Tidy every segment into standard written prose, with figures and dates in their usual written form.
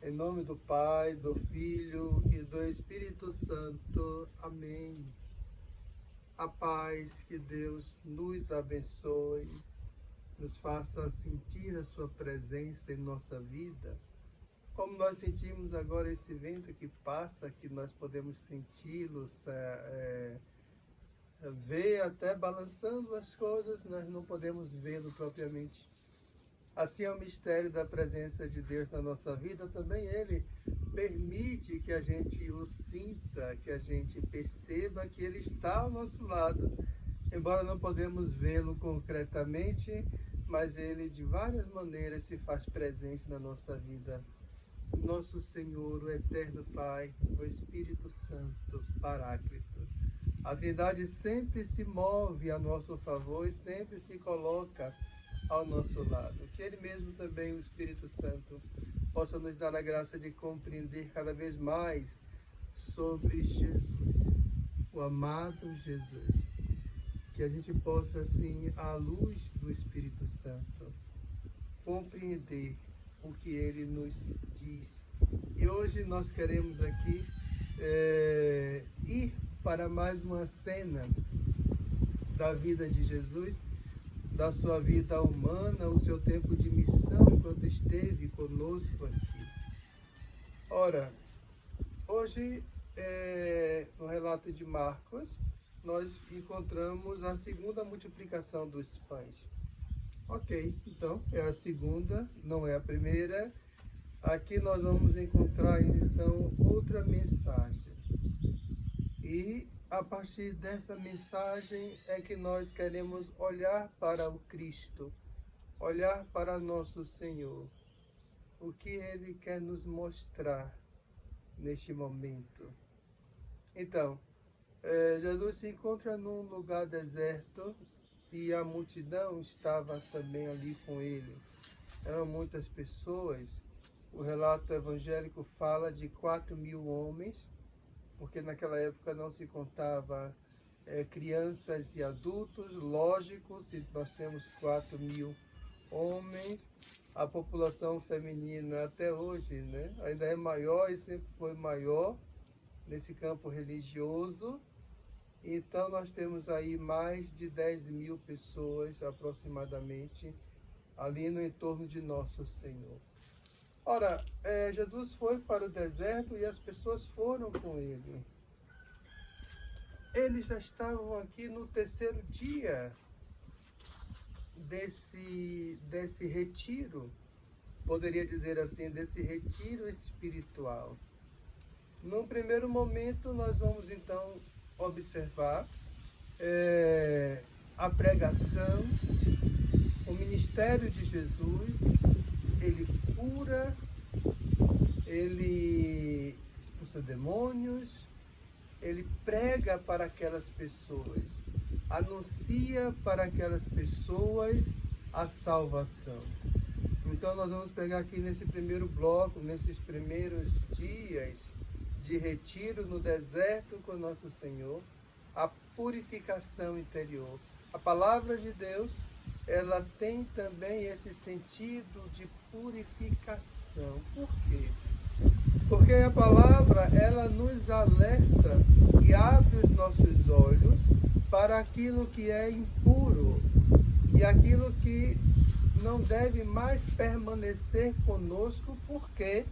Em nome do Pai, do Filho e do Espírito Santo. Amém. A paz, que Deus nos abençoe, nos faça sentir a sua presença em nossa vida. Como nós sentimos agora esse vento que passa, que nós podemos senti-lo, ver até balançando as coisas, nós não podemos vê-lo propriamente. Assim é o mistério da presença de Deus na nossa vida. Também Ele permite que a gente o sinta, que a gente perceba que Ele está ao nosso lado. Embora não podemos vê-lo concretamente, mas Ele de várias maneiras se faz presente na nossa vida. Nosso Senhor, o Eterno Pai, o Espírito Santo, Paráclito. A Trindade sempre se move a nosso favor e sempre se coloca ao nosso lado. Que Ele mesmo também, o Espírito Santo, possa nos dar a graça de compreender cada vez mais sobre Jesus, o amado Jesus. Que a gente possa, assim, à luz do Espírito Santo, compreender o que Ele nos diz. E hoje nós queremos aqui ir para mais uma cena da vida de Jesus, da sua vida humana, o seu tempo de missão enquanto esteve conosco aqui. Ora, hoje, no relato de Marcos, nós encontramos a segunda multiplicação dos pães. Ok, então é a segunda, não é a primeira. Aqui nós vamos encontrar então outra mensagem. E a partir dessa mensagem é que nós queremos olhar para o Cristo, olhar para nosso Senhor, o que Ele quer nos mostrar neste momento. Então, Jesus se encontra num lugar deserto e a multidão estava também ali com Ele. Eram muitas pessoas. O relato evangélico fala de 4.000 homens, porque naquela época não se contava crianças e adultos. Lógico, se nós temos 4.000 homens, a população feminina até hoje, né, ainda é maior e sempre foi maior nesse campo religioso. Então nós temos aí mais de 10.000 pessoas aproximadamente ali no entorno de nosso Senhor. Ora, Jesus foi para o deserto e as pessoas foram com Ele. Eles já estavam aqui no terceiro dia desse retiro, poderia dizer assim, desse retiro espiritual. Num primeiro momento, nós vamos então observar a pregação, o ministério de Jesus. Ele cura, ele expulsa demônios, ele prega para aquelas pessoas, anuncia para aquelas pessoas a salvação. Então nós vamos pegar aqui nesse primeiro bloco, nesses primeiros dias de retiro no deserto com nosso Senhor, a purificação interior. A palavra de Deus, ela tem também esse sentido de purificação. Por quê? Porque a palavra, ela nos alerta e abre os nossos olhos para aquilo que é impuro e aquilo que não deve mais permanecer conosco, porque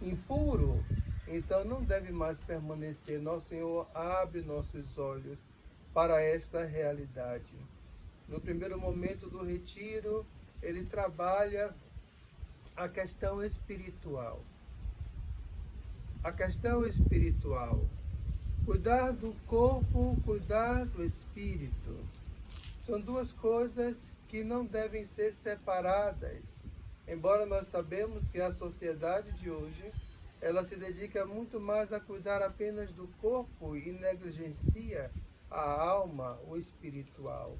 impuro, então não deve mais permanecer. Nosso Senhor abre nossos olhos para esta realidade. No primeiro momento do retiro, ele trabalha a questão espiritual. A questão espiritual. Cuidar do corpo, cuidar do espírito. São duas coisas que não devem ser separadas. Embora nós sabemos que a sociedade de hoje, ela se dedica muito mais a cuidar apenas do corpo e negligencia a alma, o espiritual.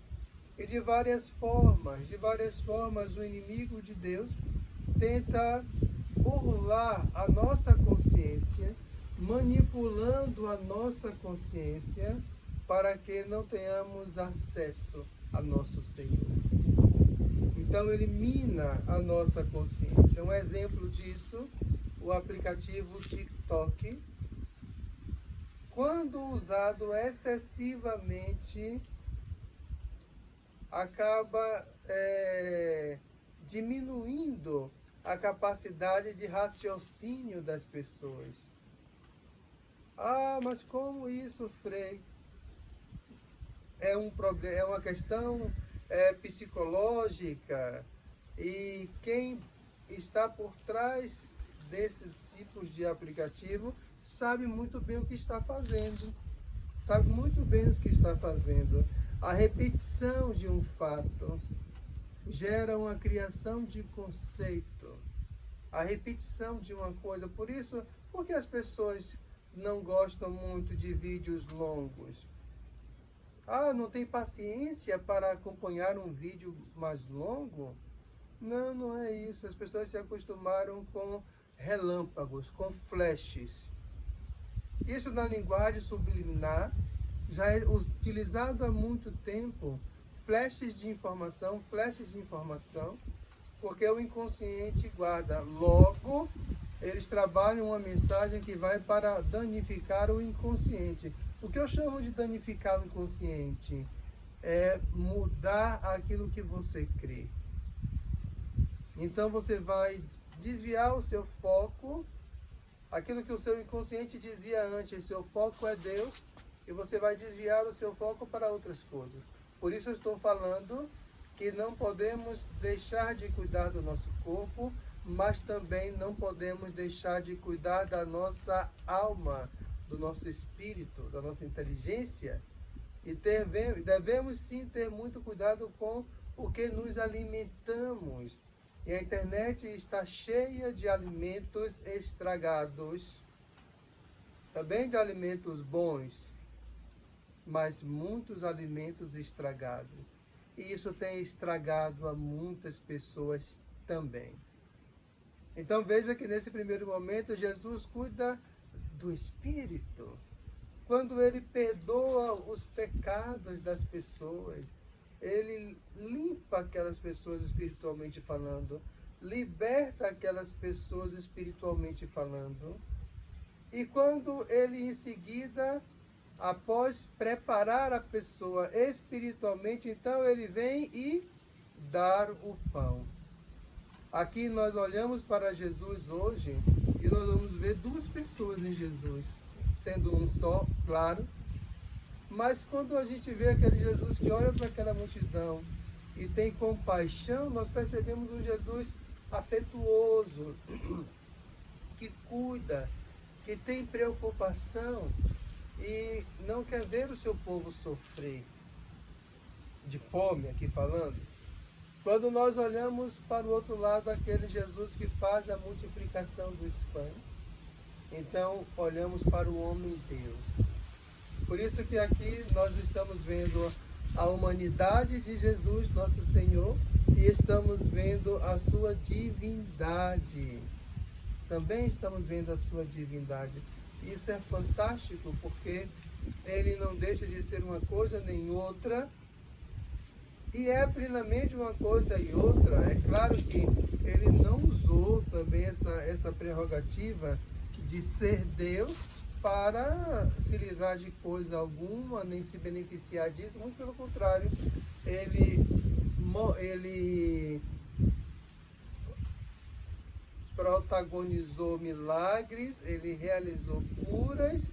E de várias formas, o inimigo de Deus tenta burlar a nossa consciência, manipulando a nossa consciência para que não tenhamos acesso a nosso Senhor. Então ele mina a nossa consciência. Um exemplo disso, o aplicativo TikTok, quando usado excessivamente, acaba diminuindo a capacidade de raciocínio das pessoas. Ah, mas como isso, Frei? É uma questão psicológica, e quem está por trás desses tipos de aplicativo sabe muito bem o que está fazendo. Sabe muito bem o que está fazendo. A repetição de um fato gera uma criação de conceito. A repetição de uma coisa. Por isso, por que as pessoas não gostam muito de vídeos longos? Ah, não tem paciência para acompanhar um vídeo mais longo? Não, não é isso. As pessoas se acostumaram com relâmpagos, com flashes. Isso na linguagem subliminar já é utilizado há muito tempo. Flashes de informação, porque o inconsciente guarda. Logo, eles trabalham uma mensagem que vai para danificar o inconsciente. O que eu chamo de danificar o inconsciente é mudar aquilo que você crê. Então você vai desviar o seu foco, aquilo que o seu inconsciente dizia antes, seu foco é Deus, e você vai desviar o seu foco para outras coisas. Por isso eu estou falando que não podemos deixar de cuidar do nosso corpo, mas também não podemos deixar de cuidar da nossa alma, do nosso espírito, da nossa inteligência. E devemos sim ter muito cuidado com o que nos alimentamos. E a internet está cheia de alimentos estragados, também de alimentos bons, mas muitos alimentos estragados. E isso tem estragado a muitas pessoas também. Então veja que nesse primeiro momento Jesus cuida do espírito. Quando ele perdoa os pecados das pessoas, ele limpa aquelas pessoas espiritualmente falando, liberta aquelas pessoas espiritualmente falando. E quando ele em seguida, após preparar a pessoa espiritualmente, então ele vem e dar o pão. Aqui nós olhamos para Jesus hoje e nós vamos ver duas pessoas em Jesus, sendo um só, claro. Mas quando a gente vê aquele Jesus que olha para aquela multidão e tem compaixão, nós percebemos um Jesus afetuoso, que cuida, que tem preocupação e não quer ver o seu povo sofrer de fome, aqui falando. Quando nós olhamos para o outro lado, aquele Jesus que faz a multiplicação dos pães, então olhamos para o homem Deus. Por isso que aqui nós estamos vendo a humanidade de Jesus, nosso Senhor, e estamos vendo a sua divindade. Também estamos vendo a sua divindade. Isso é fantástico, porque ele não deixa de ser uma coisa nem outra, e é plenamente uma coisa e outra. É claro que ele não usou também essa prerrogativa de ser Deus para se livrar de coisa alguma, nem se beneficiar disso. Muito pelo contrário, ele protagonizou milagres, ele realizou curas,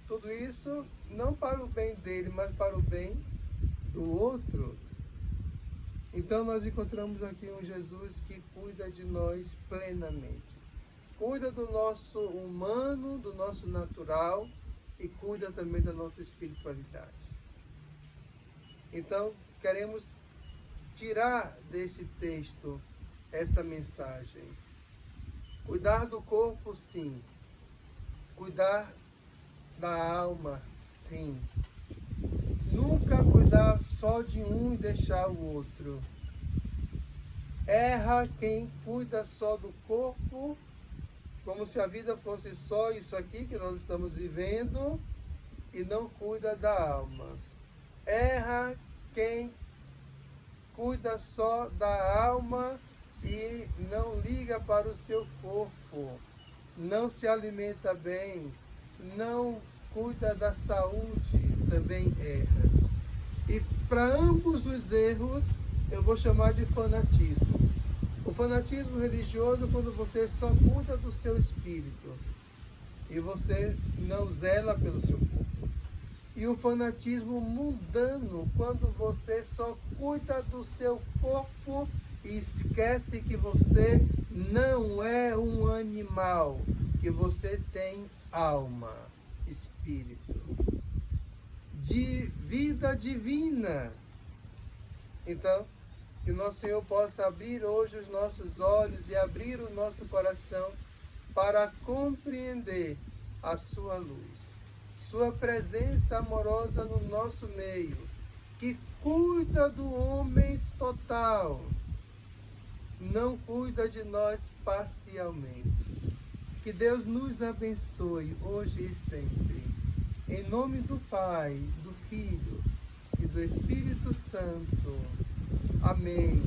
tudo isso não para o bem dele, mas para o bem do outro. Então nós encontramos aqui um Jesus que cuida de nós plenamente. Cuida do nosso humano, do nosso natural, e cuida também da nossa espiritualidade. Então, queremos tirar desse texto essa mensagem. Cuidar do corpo, sim. Cuidar da alma, sim. Nunca cuidar só de um e deixar o outro. Erra quem cuida só do corpo, como se a vida fosse só isso aqui que nós estamos vivendo, e não cuida da alma. Erra quem cuida só da alma e não liga para o seu corpo. não se alimenta bem, não cuida da saúde, também erra. E para ambos os erros, eu vou chamar de fanatismo. O fanatismo religioso, quando você só cuida do seu espírito e você não zela pelo seu corpo. E o fanatismo mundano, quando você só cuida do seu corpo e esquece que você não é um animal, que você tem alma, espírito, de vida divina. Então, que o nosso Senhor possa abrir hoje os nossos olhos e abrir o nosso coração para compreender a sua luz, sua presença amorosa no nosso meio, que cuida do homem total, não cuida de nós parcialmente. Que Deus nos abençoe hoje e sempre. Em nome do Pai, do Filho e do Espírito Santo. Amém.